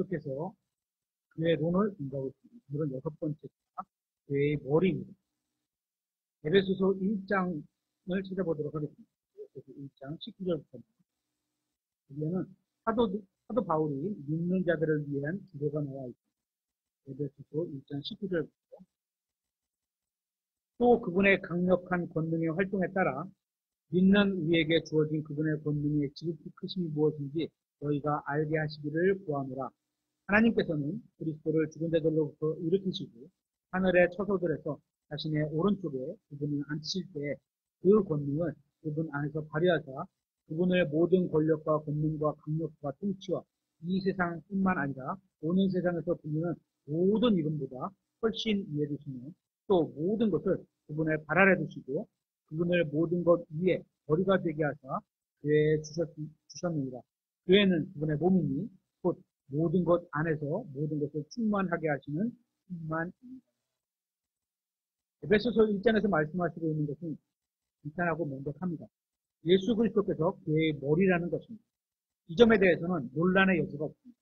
계속해서 교회론을 공부하고 있습니다. 오늘은 6번째가 교회의 머리입니다. 에베소서 1장을 찾아보도록 하겠습니다. 에베소서 1장 19절부터 여기에는 사도 바울이 믿는 자들을 위한 기도가 나와 있습니다. 에베소서 1장 19절부터 또 그분의 강력한 권능의 활동에 따라 믿는 우리에게 주어진 그분의 권능의 지극히 크심이 무엇인지 너희가 알게 하시기를 구하노라. 하나님께서는 그리스도를 죽은 자들로부터 일으키시고 하늘의 처소들에서 자신의 오른쪽에 그분을 앉히실 때 그 권능을 그분 안에서 발휘하사 그분의 모든 권력과 권능과 강력과 통치와 이 세상뿐만 아니라 오는 세상에서 불리는 모든 이름보다 훨씬 위에 두시며 또 모든 것을 그분의 발 아래 두시고 그분을 모든 것 위에 머리가 되게 하사 교회에 주셨느니라. 교회는 그분의 몸이니 곧 모든 것 안에서 모든 것을 충만하게 하시는 충만입니다. 에베소서 1장에서 말씀하시고 있는 것은 간단하고 명백합니다. 예수 그리스도께서 교회의 머리라는 것입니다. 이 점에 대해서는 논란의 여지가 없습니다.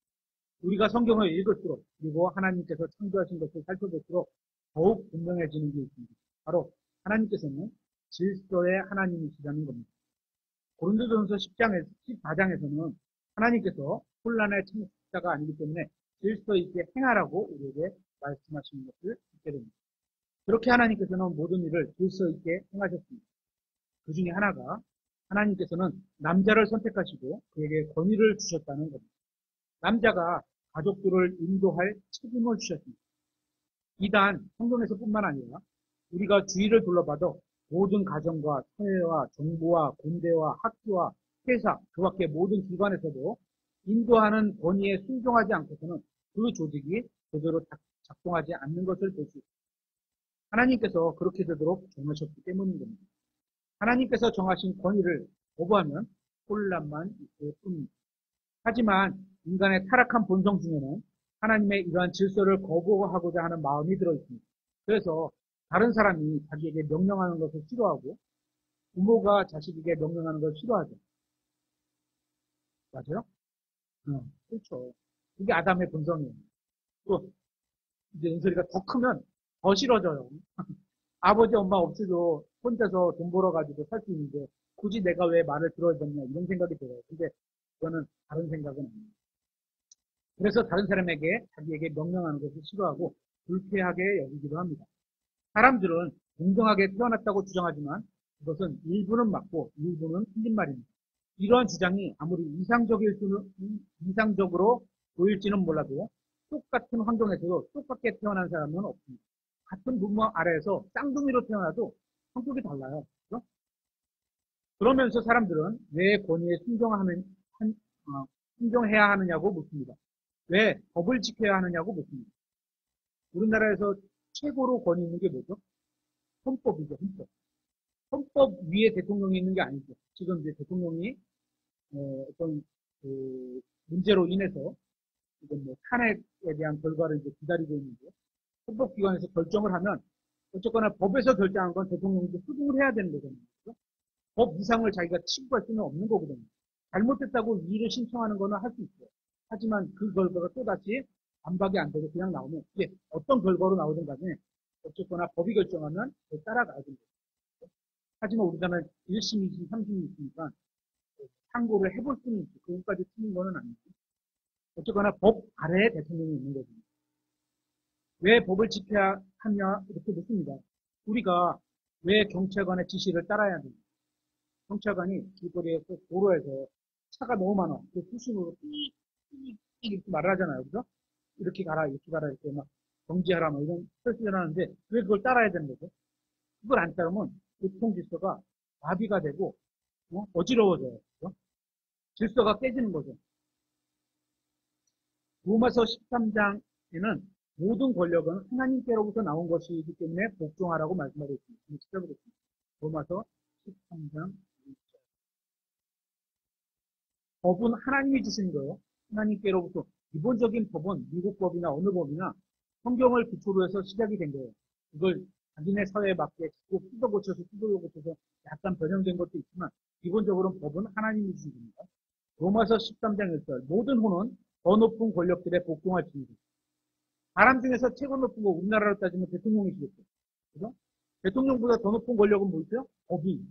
우리가 성경을 읽을수록 그리고 하나님께서 창조하신 것을 살펴볼수록 더욱 분명해지는 게 있습니다. 바로 하나님께서는 질서의 하나님이시라는 겁니다. 고린도전서 14장에서는 하나님께서 혼란의 창조자가 아니기 때문에 질서 있게 행하라고 우리에게 말씀하시는 것을 듣게 됩니다. 그렇게 하나님께서는 모든 일을 질서 있게 행하셨습니다. 그 중에 하나가 하나님께서는 남자를 선택하시고 그에게 권위를 주셨다는 겁니다. 남자가 가족들을 인도할 책임을 주셨습니다. 이단 성경에서뿐만 아니라 우리가 주위를 둘러봐도 모든 가정과 사회와 정부와 군대와 학교와 회사, 그 밖의 모든 기관에서도 인도하는 권위에 순종하지 않고서는 그 조직이 제대로 작동하지 않는 것을 볼 수 있습니다. 하나님께서 그렇게 되도록 정하셨기 때문인 겁니다. 하나님께서 정하신 권위를 거부하면 혼란만 있을 뿐입니다. 하지만 인간의 타락한 본성 중에는 하나님의 이러한 질서를 거부하고자 하는 마음이 들어있습니다. 그래서 다른 사람이 자기에게 명령하는 것을 싫어하고 부모가 자식에게 명령하는 것을 싫어하죠. 맞아요? 그렇죠. 그게 아담의 본성이에요. 또 이제 은솔이가 더 크면 더 싫어져요. 아버지 엄마 없이도 혼자서 돈 벌어가지고 살 수 있는데 굳이 내가 왜 말을 들어야 되냐 이런 생각이 들어요. 근데 그거는 다른 생각은 아닙니다. 그래서 다른 사람에게 자기에게 명령하는 것을 싫어하고 불쾌하게 여기기도 합니다. 사람들은 공정하게 태어났다고 주장하지만 그것은 일부는 맞고 일부는 틀린 말입니다. 이러한 주장이 아무리 이상적으로 보일지는 몰라도 똑같은 환경에서도 똑같게 태어난 사람은 없습니다. 같은 부모 아래에서 쌍둥이로 태어나도 성격이 달라요. 그렇죠? 그러면서 사람들은 왜 권위에 순종해야 하느냐고 묻습니다. 왜 법을 지켜야 하느냐고 묻습니다. 우리나라에서 최고로 권위 있는 게 뭐죠? 헌법이죠, 헌법. 헌법 위에 대통령이 있는 게 아니죠. 지금 이제 대통령이 어떤 그 문제로 인해서 지금 뭐 탄핵에 대한 결과를 이제 기다리고 있는데 헌법기관에서 결정을 하면 어쨌거나 법에서 결정한 건 대통령이 수긍을 해야 되는 거잖아요. 그렇죠? 법 이상을 자기가 취급할 수는 없는 거거든요. 잘못했다고 이의를 신청하는 거는 할 수 있어요. 하지만 그 결과가 또다시 반박이 안 되고 그냥 나오면 이게 어떤 결과로 나오든 간에 어쨌거나 법이 결정하면 따라가야 됩니다. 하지만 우리나라는 1심, 2심, 3심이 있으니까 참고를 해볼 수는 있고 그것까지 틀린 거는 아니고 어쨌거나 법 아래에 대통령이 있는 거죠. 왜 법을 지켜야 하냐 이렇게 묻습니다. 우리가 왜 경찰관의 지시를 따라야 됩니까? 경찰관이 길거리에서 도로에서 차가 너무 많아. 그 수신으로 삐 이렇게 말을 하잖아요. 그죠? 이렇게 가라 이렇게 막 정지하라 뭐 이런 표시를 하는데 왜 그걸 따라야 되는 거죠? 그걸 안 따르면 교통 질서가 마비가 되고 어지러워져요. 그죠? 질서가 깨지는 거죠. 로마서 13장에는 모든 권력은 하나님께로부터 나온 것이기 때문에 복종하라고 말씀하고 있습니다. 찾아보겠습니다. 로마서 13장 법은 하나님이 주신 거예요. 하나님께로부터 기본적인 법은 미국 법이나 어느 법이나 성경을 기초로 해서 시작이 된 거예요. 그걸 자기네 사회에 맞게 뜯어 고쳐서 약간 변형된 것도 있지만 기본적으로 법은 하나님이 주신 겁니다. 로마서 13장 1절 모든 혼은 더 높은 권력들의 복종할 지니다. 사람 중에서 최고 높은 거 우리나라로 따지면 대통령이시겠죠. 그죠? 대통령보다 더 높은 권력은 뭐 있어요? 법이.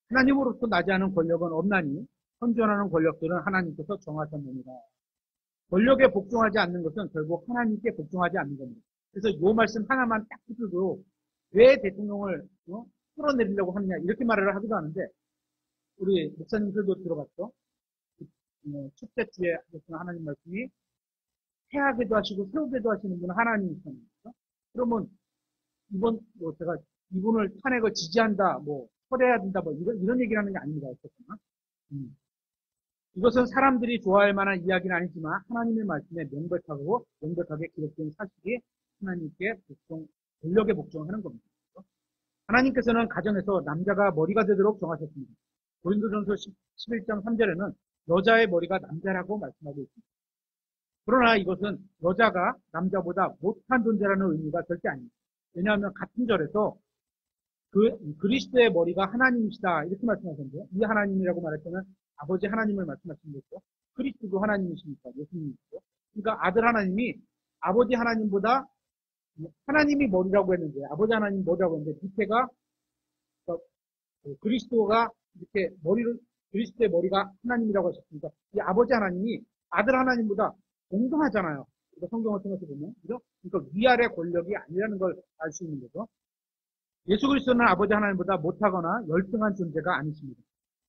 하나님으로부터 나지 않은 권력은 없나니 선전하는 권력들은 하나님께서 정하셨느니라. 권력에 복종하지 않는 것은 결국 하나님께 복종하지 않는 겁니다. 그래서 이 말씀 하나만 딱 붙여도 왜 대통령을 끌어내리려고 하느냐 이렇게 말을 하기도 하는데 우리 목사님들도 들어봤죠? 첫째 주에 하셨던 하나님 말씀이 해하게도 하시고 세우게도 하시는 분은 하나님이십니다. 그러면 제가 이분을 탄핵을 지지한다, 철회해야 된다, 이런 얘기를 하는 게 아닙니다. 어쨌거나. 이것은 사람들이 좋아할 만한 이야기는 아니지만 하나님의 말씀에 명백하게 기록된 사실이 하나님께 권력에 복종하는 겁니다. 하나님께서는 가정에서 남자가 머리가 되도록 정하셨습니다. 고린도전서 11장 3절에는 여자의 머리가 남자라고 말씀하고 있습니다. 그러나 이것은 여자가 남자보다 못한 존재라는 의미가 절대 아닙니다. 왜냐하면 같은 절에서 그리스도의 머리가 하나님이시다 이렇게 말씀하셨는데 이 하나님이라고 말할 때는 아버지 하나님을 말씀하시는 거죠. 그리스도도 하나님이시니까 예수님이시죠. 그러니까 아들 하나님이 아버지 하나님보다 하나님이 머리라고 했는데 아버지 하나님 머리라고 했는데 밑에가 그리스도가 이렇게 그리스도의 머리가 하나님이라고 하셨으니까 이 아버지 하나님이 아들 하나님보다 동등하잖아요. 그러니까 성경을 통해서 보면 그죠? 그러니까 위아래 권력이 아니라는 걸 알 수 있는 거죠. 예수 그리스도는 아버지 하나님보다 못하거나 열등한 존재가 아니십니다.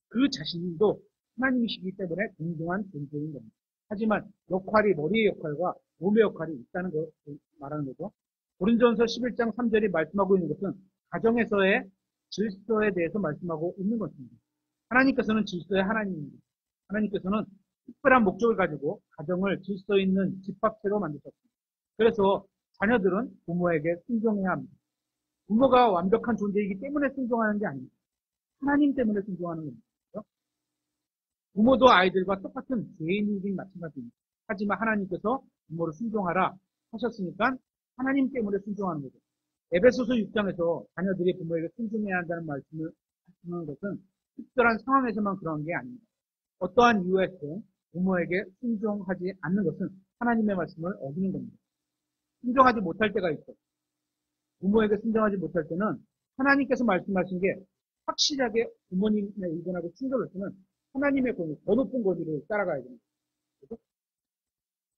그 자신도 하나님이시기 때문에 동등한 존재인 겁니다. 하지만 머리의 역할과 몸의 역할이 있다는 걸 말하는 거죠. 고린도전서 11장 3절이 말씀하고 있는 것은 가정에서의 질서에 대해서 말씀하고 있는 것입니다. 하나님께서는 질서의 하나님입니다. 하나님께서는 특별한 목적을 가지고 가정을 질서 있는 집합체로 만드셨습니다. 그래서 자녀들은 부모에게 순종해야 합니다. 부모가 완벽한 존재이기 때문에 순종하는 게 아닙니다. 하나님 때문에 순종하는 겁니다. 부모도 아이들과 똑같은 죄인이긴 마찬가지입니다. 하지만 하나님께서 부모를 순종하라 하셨으니까 하나님 때문에 순종하는 거죠. 에베소서 6장에서 자녀들이 부모에게 순종해야 한다는 말씀을 하시는 것은 특별한 상황에서만 그런 게 아닙니다. 어떠한 이유에서 부모에게 순종하지 않는 것은 하나님의 말씀을 어기는 겁니다. 순종하지 못할 때가 있고 부모에게 순종하지 못할 때는 하나님께서 말씀하신 게 확실하게 부모님의 의견하고 충돌을 했으면 하나님의 권위, 더 높은 권위를 따라가야 됩니다. 그렇죠?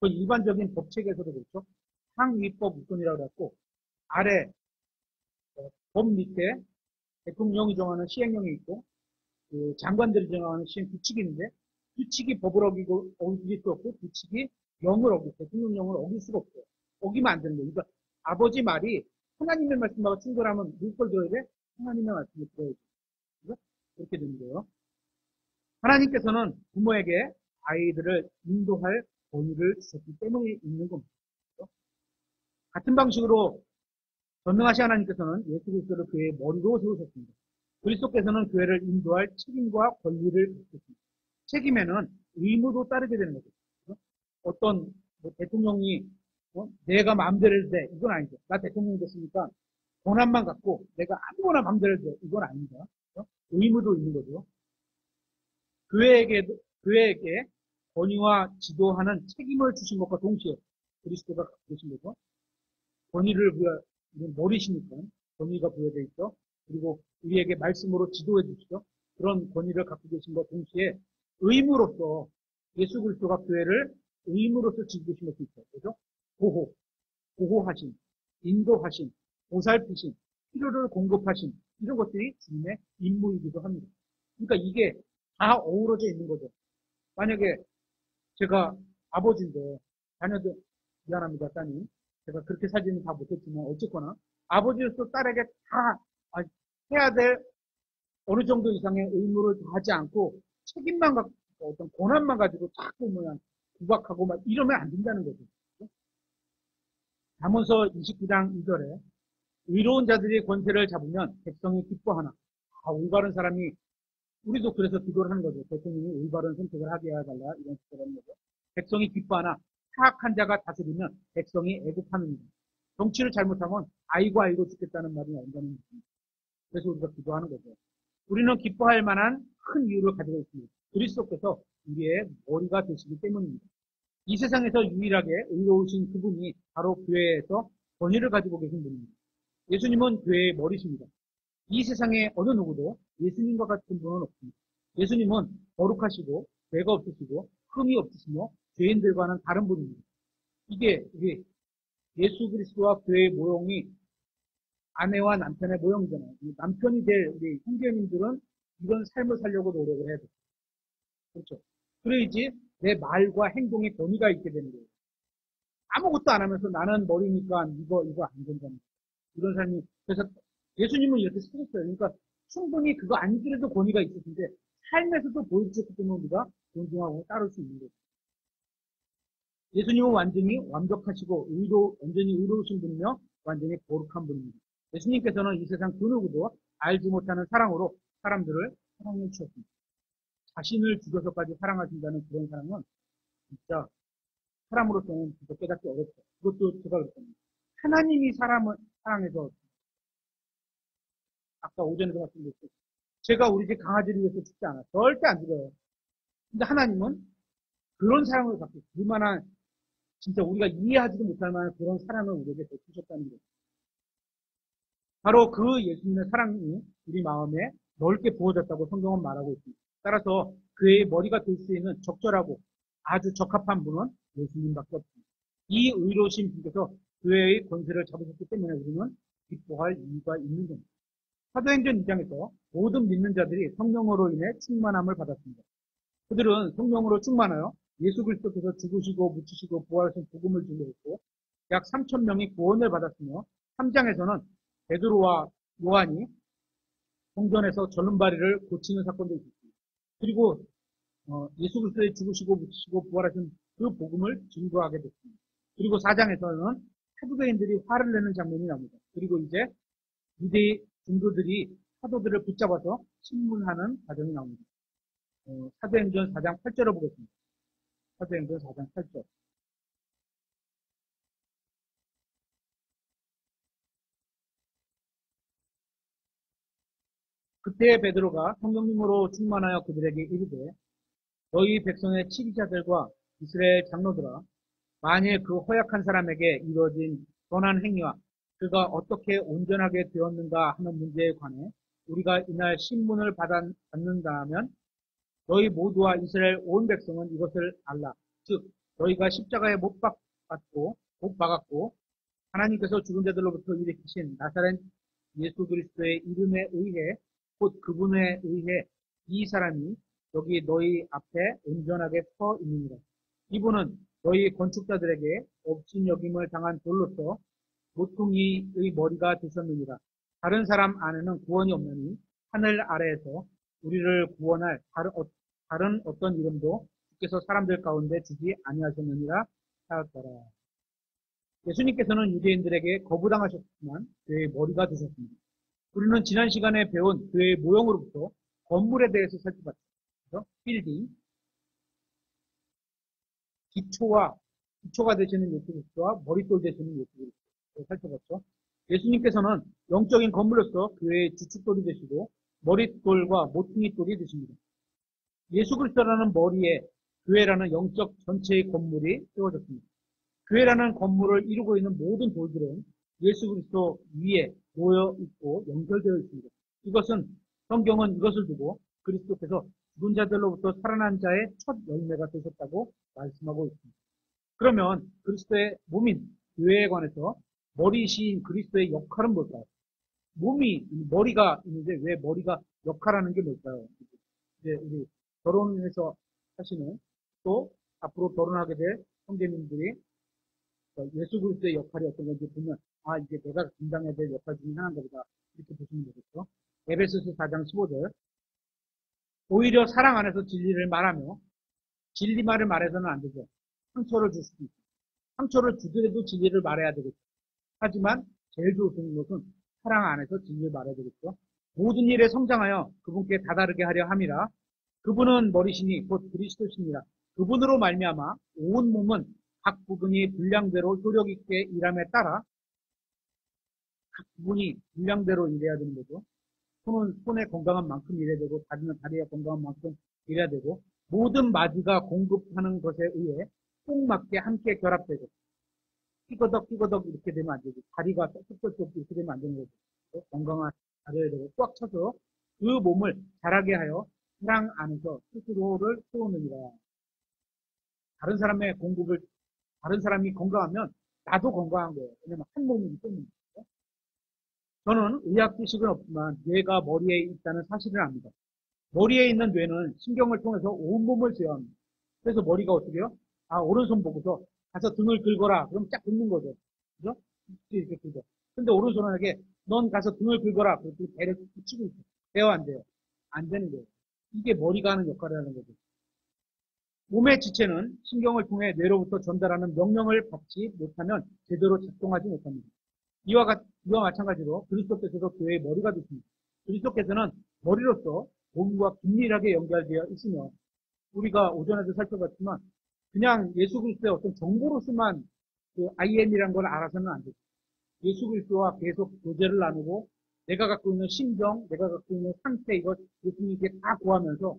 그 일반적인 법칙에서도 그렇죠. 상위법 우선이라고 했고 아래 법 밑에 대통령이 정하는 시행령이 있고 그 장관들이 정하는 시행 규칙이 있는데 규칙이 법을 어길 수 없고 규칙이 대통령령을 어길 수가 없어요. 어기면 안 되는 거예요. 그러니까 아버지 말이 하나님의 말씀하고 충돌하면 누굴 들어야 돼? 하나님의 말씀을 들어야 돼. 그렇죠? 그렇게 되는 거예요. 하나님께서는 부모에게 아이들을 인도할 권위를 주셨기 때문에 있는 겁니다. 그렇죠? 같은 방식으로 전능하신 하나님께서는 예수 그리스도를 교회의 머리로 세우셨습니다. 그리스도께서는 교회를 인도할 책임과 권리를 주셨습니다. 책임에는 의무도 따르게 되는 거죠. 그렇죠? 어떤 대통령이 내가 마음대로 해도 돼. 이건 아니죠. 나 대통령 됐으니까 권한만 갖고 내가 아무거나 마음대로 해도 돼. 이건 아닙니다. 그렇죠? 의무도 있는 거죠. 교회에게 권위와 지도하는 책임을 주신 것과 동시에 그리스도가 갖고 계신 거죠. 권위를 머리시니까 권위가 부여되어 있죠. 그리고 우리에게 말씀으로 지도해 주시죠. 그런 권위를 갖고 계신 것과 동시에 의무로서 예수 그리스도가 교회를 의무로서 지키신 것도 있죠. 그죠? 보호하신, 인도하신, 보살피신, 필요를 공급하신 이런 것들이 주님의 임무이기도 합니다. 그러니까 이게 다 어우러져 있는 거죠. 만약에 제가 아버지인데 자녀들 미안합니다 따님 제가 그렇게 살지는 다 못했지만 어쨌거나 아버지로서 딸에게 다 해야 될 어느 정도 이상의 의무를 다하지 않고 책임만 갖고 어떤 권한만 가지고 자꾸 구박하고 이러면 안 된다는 거죠. 잠언서 29장 2절에 의로운 자들이 권세를 잡으면 백성이 기뻐하나 올바른 사람이 우리도 그래서 기도를 하는 거죠. 대통령이 올바른 선택을 하게 해달라 이런 식으로 하는 거죠. 백성이 기뻐하나 타악한 자가 다스리면 백성이 애국하느니라. 정치를 잘못하면 아이고 죽겠다는 말이 나온다는 것입니다. 그래서 우리가 기도하는 거죠. 우리는 기뻐할 만한 큰 이유를 가지고 있습니다. 그리스도께서 우리의 머리가 되시기 때문입니다. 이 세상에서 유일하게 의로우신 그분이 바로 교회에서 권위를 가지고 계신 분입니다. 예수님은 교회의 머리십니다. 이 세상에 어느 누구도 예수님과 같은 분은 없습니다. 예수님은 거룩하시고 죄가 없으시고 흠이 없으시며 죄인들과는 다른 분입니다. 이게 예수 그리스도와 교회의 모형이 아내와 남편의 모형이잖아요. 남편이 될 우리 형제님들은 이런 삶을 살려고 노력을 해야 돼요. 그렇죠. 그래야지 내 말과 행동에 권위가 있게 되는 거예요. 아무것도 안 하면서 나는 머리니까 이거 안 된다는 이런 삶이. 그래서 예수님은 이렇게 쓰셨어요. 그러니까 충분히 그거 아니더라도 권위가 있으신데 삶에서도 보여주셨기 때문에 우리가 존중하고 따를 수 있는 거죠. 예수님은 완전히 완벽하시고 완전히 의로우신 분이며 완전히 거룩한 분입니다. 예수님께서는 이 세상 그 누구도 알지 못하는 사랑으로 사람들을 사랑해 주셨습니다. 자신을 죽여서까지 사랑하신다는 그런 사랑은 진짜 사람으로서는 진짜 깨닫기 어렵죠. 그것도 제가 그랬거든요. 하나님이 사람을 사랑해서, 아까 오전에도 말씀드렸죠. 제가 우리 집 강아지를 위해서 죽지 않아요. 절대 안 죽어요. 근데 하나님은 그런 사랑을 갖고 그만한 진짜 우리가 이해하지도 못할 만한 그런 사랑을 우리에게 베푸셨다는 거예요. 바로 그 예수님의 사랑이 우리 마음에 넓게 부어졌다고 성경은 말하고 있습니다. 따라서 그의 머리가 될 수 있는 적절하고 아주 적합한 분은 예수님밖에 없습니다. 이 의로우신 분께서 교회의 권세를 잡으셨기 때문에 우리는 기뻐할 이유가 있는 겁니다. 사도행전 2장에서 모든 믿는 자들이 성령으로 인해 충만함을 받았습니다. 그들은 성령으로 충만하여 예수 그리스도께서 죽으시고 묻히시고 부활하신 복음을 증거했고 약 3천 명이 구원을 받았으며 3장에서는 베드로와 요한이 성전에서 절름발이를 고치는 사건도 있었습니다. 그리고 예수 그리스도의 죽으시고 묻히시고 부활하신 그 복음을 증거하게 됐습니다. 그리고 4장에서는 사두개인들이 화를 내는 장면이 나옵니다. 그리고 이제 유대 중도들이 사도들을 붙잡아서 신문하는 과정이 나옵니다. 사도행전 4장 8절을 보겠습니다. 사도행전 4장 8절. 그때 베드로가 성령님으로 충만하여 그들에게 이르되 너희 백성의 치리자들과 이스라엘 장로들아 만일 그 허약한 사람에게 이루어진 선한 행위와 그가 어떻게 온전하게 되었는가 하는 문제에 관해 우리가 이날 신문을 받는다면 너희 모두와 이스라엘 온 백성은 이것을 알라. 즉 너희가 십자가에 못 박았고 하나님께서 죽은 자들로부터 일으키신 나사렛 예수 그리스도의 이름에 의해 곧 그분에 의해 이 사람이 여기 너희 앞에 온전하게 서 있느니라. 이분은 너희 건축자들에게 업신여김을 당한 돌로서 모퉁이의 머리가 되셨느니라. 다른 사람 안에는 구원이 없나니 하늘 아래에서 우리를 구원할 다른 어떤 이름도 주께서 사람들 가운데 주지 아니하셨느니라 하였더라. 예수님께서는 유대인들에게 거부당하셨지만 그의 머리가 되셨습니다. 우리는 지난 시간에 배운 그의 모형으로부터 건물에 대해서 살펴봤죠. 그래서 빌딩, 기초가 되시는 예수 그리스도와 머릿돌 되시는 예수 그리스도를 살펴봤죠. 예수님께서는 영적인 건물로서 교회의 주축돌이 되시고 머릿돌과 모퉁이돌이 되십니다. 예수 그리스도라는 머리에 교회라는 영적 전체의 건물이 세워졌습니다. 교회라는 건물을 이루고 있는 모든 돌들은 예수 그리스도 위에 모여 있고 연결되어 있습니다. 이것은 성경은 이것을 두고 그리스도께서 죽은 자들로부터 살아난 자의 첫 열매가 되셨다고 말씀하고 있습니다. 그러면 그리스도의 몸인 교회에 관해서 머리이신 그리스도의 역할은 뭘까요? 머리가 있는데 왜 머리가 역할하는 게 뭘까요? 이제 우리 결혼해서 하시는 또 앞으로 결혼하게 될 형제님들이 예수 그리스도의 역할이 어떤 건지 보면 이제 내가 감당해야 될 역할 중에 하나인가 보다 이렇게 보시면 되겠죠. 에베소서 4장 15절 오히려 사랑 안에서 진리를 말하며 진리말을 말해서는 안 되죠. 상처를 줄 수도 있고 상처를 주더라도 진리를 말해야 되겠죠. 하지만 제일 좋은 것은 사랑 안에서 진리를 말해야 되겠죠. 모든 일에 성장하여 그분께 다다르게 하려 함이라. 그분은 머리시니 곧 그리스도시니라. 그분으로 말미암아 온 몸은 각 부분이 분량대로 효력 있게 일함에 따라 각 부분이 분량대로 일해야 되는 거죠. 손은 손의 건강한 만큼 일해야 되고 다리는 다리의 건강한 만큼 일해야 되고 모든 마디가 공급하는 것에 의해 꼭 맞게 함께 결합되고 끼거덕 이렇게 되면 안 되고 다리가 쏙쏙쏙 이렇게 되면 안 되는 거죠. 건강한 다리를 되고 꽉 차서 그 몸을 자라게 하여 사랑 안에서 스스로를 키우느니라. 다른 사람의 공급을 다른 사람이 건강하면 나도 건강한 거예요. 왜냐면 한 몸이기 때문에. 저는 의학 지식은 없지만 뇌가 머리에 있다는 사실을 압니다. 머리에 있는 뇌는 신경을 통해서 온몸을 제어합니다. 그래서 머리가 어떻게 해요? 아, 오른손 보고서 가서 등을 긁어라. 그럼 쫙 긁는 거죠. 그죠? 이렇게 긁어. 근데 오른손에게 넌 가서 등을 긁어라. 그렇게 배를 치고 있어. 돼요, 안 돼요? 안 되는 거예요. 이게 머리가 하는 역할을 하는 거죠. 몸의 지체는 신경을 통해 뇌로부터 전달하는 명령을 받지 못하면 제대로 작동하지 못합니다. 이와 마찬가지로 그리스도께서도 교회의 머리가 되십니다. 그리스도께서는 머리로서 몸과 긴밀하게 연결되어 있으며 우리가 오전에도 살펴봤지만 그냥 예수 그리스도의 어떤 정보로서만 그 IM이라는 걸 알아서는 안 되죠. 예수 그리스도와 계속 교제를 나누고 내가 갖고 있는 심정, 내가 갖고 있는 상태 이것 예수님께 다 구하면서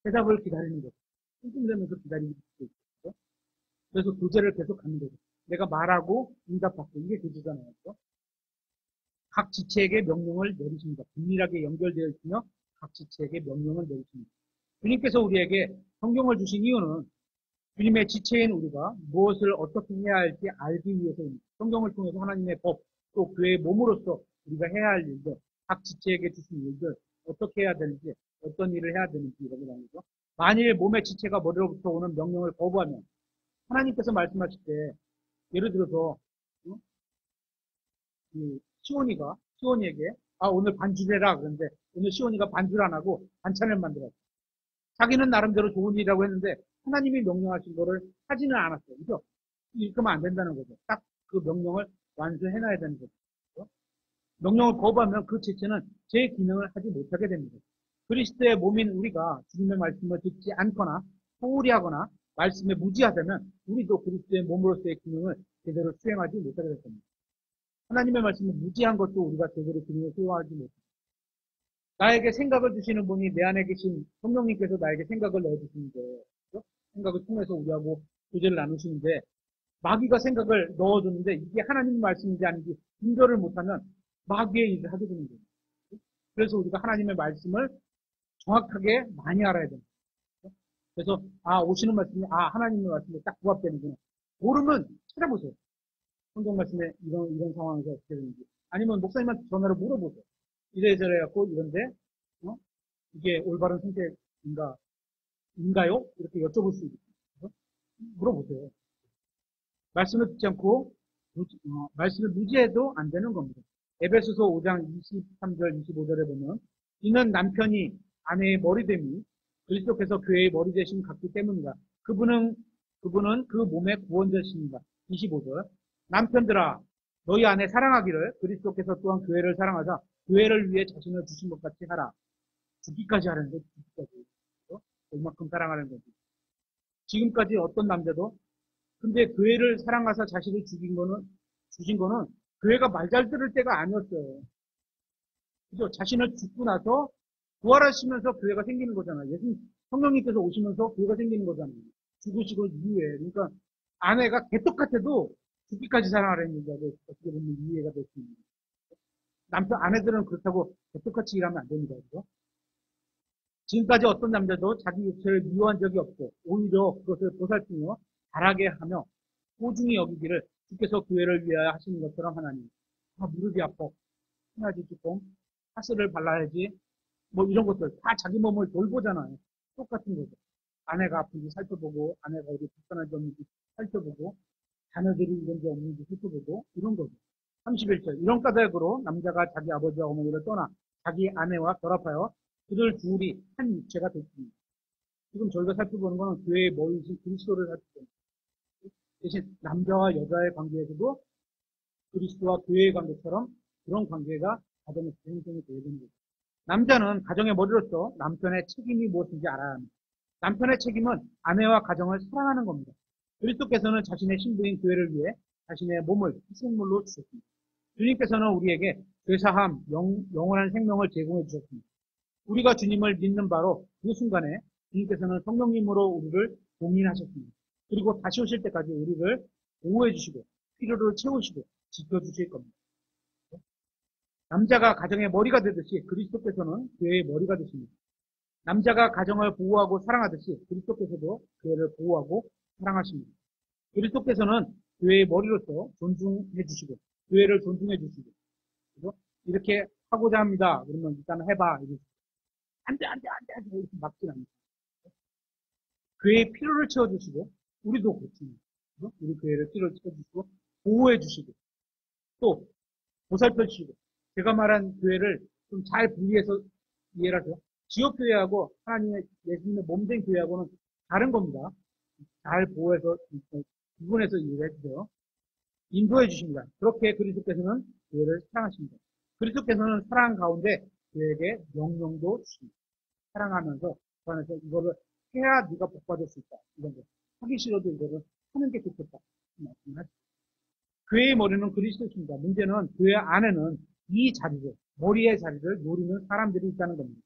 대답을 기다리는 거죠. 끙끙대면서 기다리는 거죠. 그래서 교제를 계속 갖는 거죠. 내가 말하고 응답받고 이게 교제잖아요. 그렇죠? 각 지체에게 명령을 내리십니다. 긴밀하게 연결되어 있으며 각 지체에게 명령을 내리십니다. 주님께서 우리에게 성경을 주신 이유는 주님의 지체인 우리가 무엇을 어떻게 해야 할지 알기 위해서입니다. 성경을 통해서 하나님의 법, 또 교회의 몸으로서 우리가 해야 할 일들, 각 지체에게 주신 일들, 어떻게 해야 되는지, 어떤 일을 해야 되는지 이런 거죠. 만일 몸의 지체가 머리로부터 오는 명령을 거부하면 하나님께서 말씀하실 때 예를 들어서 시온이에게 오늘 반주를 해라 그런데 오늘 시온이가 반주를 안 하고 반찬을 만들었어. 자기는 나름대로 좋은 일이라고 했는데 하나님이 명령하신 거를 하지는 않았어요. 그죠? 이렇게 하면 안 된다는 거죠. 딱 그 명령을 완수해놔야 되는 거죠. 그죠? 명령을 거부하면 그 지체는 제 기능을 하지 못하게 됩니다. 그리스도의 몸인 우리가 주님의 말씀을 듣지 않거나 소홀히 하거나 말씀에 무지하다면 우리도 그리스도의 몸으로서의 기능을 제대로 수행하지 못하게 될 겁니다. 하나님의 말씀을 무지한 것도 우리가 제대로 기능을 수행하지 못합니다. 나에게 생각을 주시는 분이 내 안에 계신 성령님께서 나에게 생각을 넣어주시는데 그렇죠? 생각을 통해서 우리하고 교제를 나누시는데 마귀가 생각을 넣어주는데 이게 하나님 말씀인지 아닌지 분별을 못하면 마귀의 일을 하게 되는 거예요. 그래서 우리가 하나님의 말씀을 정확하게 많이 알아야 됩니다. 그래서 오시는 말씀이 하나님의 말씀에 딱 부합되는구나. 모르면 찾아보세요. 성경 말씀에 이런 상황에서 어떻게 되는지. 아니면 목사님한테 전화로 물어보세요. 이래저래 해갖고 이런데 이게 올바른 선택인가요? 이렇게 여쭤볼 수 있어요. 물어보세요. 말씀을 듣지 않고 말씀을 무지해도 안 되는 겁니다. 에베소서 5장 23절 25절에 보면 이는 남편이 아내의 머리됨이 그리스도께서 교회의 머리 되신 같기 때문이다. 그분은 그 몸의 구원자십니다. 25절 남편들아 너희 아내 사랑하기를 그리스도께서 또한 교회를 사랑하사 교회를 위해 자신을 주신 것 같이 하라. 죽기까지 하는 거죠. 죽기까지. 얼마큼 사랑하는 거지. 지금까지 어떤 남자도 근데 교회를 사랑하사 자신을 주신 거는 교회가 말 잘 들을 때가 아니었어요. 그죠? 자신을 죽고 나서 부활하시면서 교회가 생기는 거잖아요. 예수님, 성령님께서 오시면서 교회가 생기는 거잖아요. 죽으시고 이후에. 그러니까 아내가 개떡같아도 죽기까지 사랑하라는 얘기하고 어떻게 보면 이해가 될 수 있는 아내들은 그렇다고 개떡같이 일하면 안 됩니다. 그죠? 지금까지 어떤 남자도 자기 육체를 미워한 적이 없고 오히려 그것을 보살피며 바라게 하며 소중히 여기기를 주께서 교회를 위하여 하시는 것처럼 하나님 무릎이 아파 해야지 조금 파스를 발라야지 뭐 이런 것들 다 자기 몸을 돌보잖아요. 똑같은 거죠. 아내가 아픈지 살펴보고 아내가 어디 불편한지 없는지 살펴보고 자녀들이 이런지 없는지 살펴보고 이런 거죠. 31절 이런 까닭으로 남자가 자기 아버지와 어머니를 떠나 자기 아내와 결합하여 그들 둘이 한 육체가 됐습니다. 지금 저희가 살펴보는 것은 교회의 머리이신 그리스도를 살펴보는 대신 남자와 여자의 관계에서도 그리스도와 교회의 관계처럼 그런 관계가 가정에서 형성이 되어야 되는 거죠. 남자는 가정의 머리로서 남편의 책임이 무엇인지 알아야 합니다. 남편의 책임은 아내와 가정을 사랑하는 겁니다. 그리스도께서는 자신의 신부인 교회를 위해 자신의 몸을 희생물로 주셨습니다. 주님께서는 우리에게 죄사함, 영원한 생명을 제공해 주셨습니다. 우리가 주님을 믿는 바로 그 순간에 주님께서는 성령님으로 우리를 봉인하셨습니다. 그리고 다시 오실 때까지 우리를 보호해 주시고 필요를 채우시고 지켜주실 겁니다. 남자가 가정의 머리가 되듯이 그리스도께서는 교회의 머리가 되십니다. 남자가 가정을 보호하고 사랑하듯이 그리스도께서도 교회를 보호하고 사랑하십니다. 그리스도께서는 교회의 머리로서 존중해 주시고 교회를 존중해 주시고 그래서 이렇게 하고자 합니다. 그러면 일단 해봐. 안 돼, 이렇게 막진 않습니다. 교회의 필요를 채워주시고 우리도 그렇습니다. 우리 교회를 필요를 채워주시고 보호해 주시고 또 보살펴 주시고 제가 말한 교회를 좀 잘 분리해서 이해를 하세요. 지역교회하고 하나님의 예수님의 몸된 교회하고는 다른 겁니다. 잘 보호해서 구분해서 이해를 해주세요. 인도해 주십니다. 그렇게 그리스도께서는 교회를 사랑하십니다. 그리스도께서는 사랑 가운데 교회에게 명령도 주십니다. 사랑하면서 그 안에서 이거를 해야 네가 복받을 수 있다. 이런 거. 하기 싫어도 이거를 하는 게 좋겠다. 말씀하십니다. 교회의 머리는 그리스도입니다. 문제는 교회 안에는 이 자리를, 머리의 자리를 노리는 사람들이 있다는 겁니다.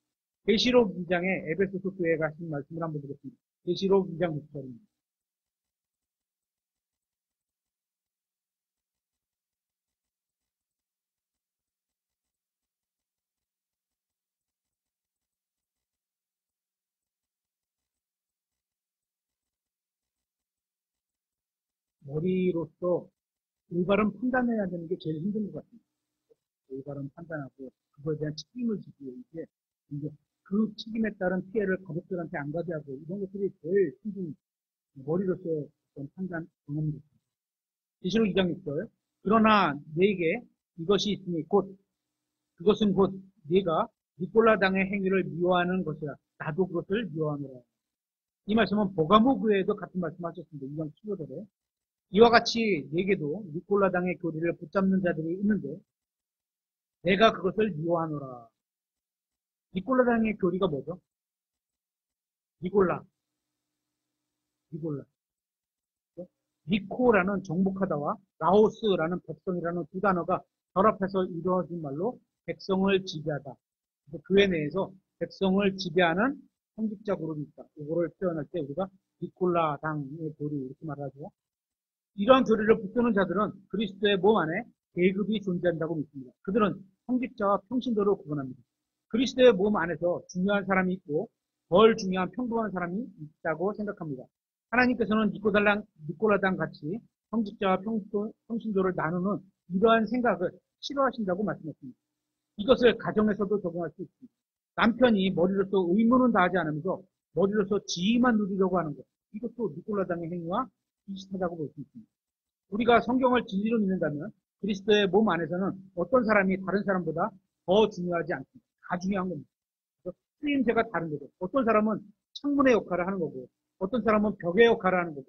계시록 2장에 에베소서 교회가 하신 말씀을 한번 드리겠습니다. 계시록 2장 6절입니다. 머리로서 올바른 판단해야 되는 게 제일 힘든 것 같습니다. 올바른 판단하고 그거에 대한 책임을 지고 이제 그 책임에 따른 피해를 가족들한테 안 가게 하고 이런 것들이 제일 힘든 머리로서 어떤 판단 경험입니다. 계시록 2장 6절 그러나 네게 이것이 있으니 그것은 곧 네가 니콜라당의 행위를 미워하는 것이라 나도 그것을 미워하노라. 이 말씀은 보가모 교회에도 같은 말씀하셨습니다. 2장 15절에 이와 같이 네게도 니콜라당의 교리를 붙잡는 자들이 있는데 내가 그것을 미워하노라. 니콜라당의 교리가 뭐죠? 니콜라. 니코라는 정복하다와 라오스라는 백성이라는 두 단어가 결합해서 이루어진 말로 백성을 지배하다. 그래서 교회 내에서 백성을 지배하는 성직자 그룹이 있다. 이거를 표현할 때 우리가 니콜라당의 교리 이렇게 말하죠. 이러한 교리를 붙드는 자들은 그리스도의 몸 안에 계급이 존재한다고 믿습니다. 그들은 성직자와 평신도로 구분합니다. 그리스도의 몸 안에서 중요한 사람이 있고 덜 중요한 평범한 사람이 있다고 생각합니다. 하나님께서는 니콜라당 같이 성직자와 평신도를 나누는 이러한 생각을 싫어하신다고 말씀했습니다. 이것을 가정에서도 적용할 수 있습니다. 남편이 머리로서 의무는 다하지 않으면서 머리로서 지위만 누리려고 하는 것. 이것도 니콜라당의 행위와 비슷하다고 볼 수 있습니다. 우리가 성경을 진리로 믿는다면 그리스도의 몸 안에서는 어떤 사람이 다른 사람보다 더 중요하지 않습니다. 다 중요한 겁니다. 쓰임새가 다른 거죠. 어떤 사람은 창문의 역할을 하는 거고 어떤 사람은 벽의 역할을 하는 거고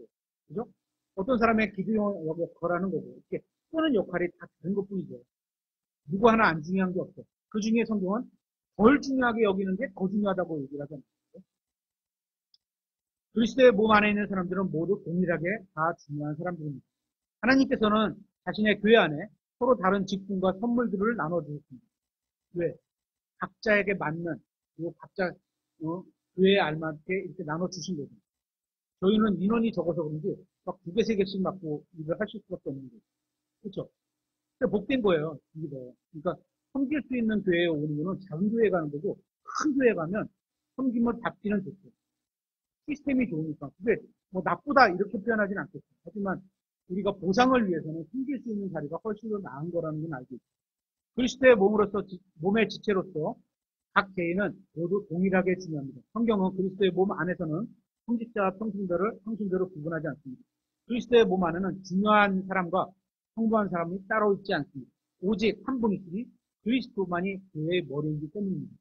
그죠? 어떤 사람의 기도용 역할을 하는 거고 이렇게 쓰는 역할이 다 다른 것뿐이죠. 누구 하나 안 중요한 게 없어. 그 중에 성경은 덜 중요하게 여기는 게 더 중요하다고 얘기를 하잖아요. 그리스도의 몸 안에 있는 사람들은 모두 동일하게 다 중요한 사람들입니다. 하나님께서는 자신의 교회 안에 서로 다른 직분과 선물들을 나눠주셨습니다. 왜? 각자에게 맞는 그리고 각자 교회에 알맞게 이렇게 나눠주신 거죠. 저희는 인원이 적어서 그런지 막 2개, 3개씩 맡고 일을 하실 수밖에 없는 거죠. 그렇죠? 복된 거예요. 그러니까 섬길 수 있는 교회에 오는 거는 작은 교회에 가는 거고 큰 교회에 가면 섬김을 받기는 좋죠. 시스템이 좋으니까. 근데 뭐 나쁘다 이렇게 표현하지는 않겠어요. 하지만 우리가 보상을 위해서는 섬길 수 있는 자리가 훨씬 더 나은 거라는 건 알고 있죠. 그리스도의 몸의 지체로서 각 개인은 모두 동일하게 중요합니다. 성경은 그리스도의 몸 안에서는 성직자와 평신도를 구분하지 않습니다. 그리스도의 몸 안에는 중요한 사람과 평범한 사람이 따로 있지 않습니다. 오직 한 분이시니 그리스도만이 교회의 머리이기 때문입니다.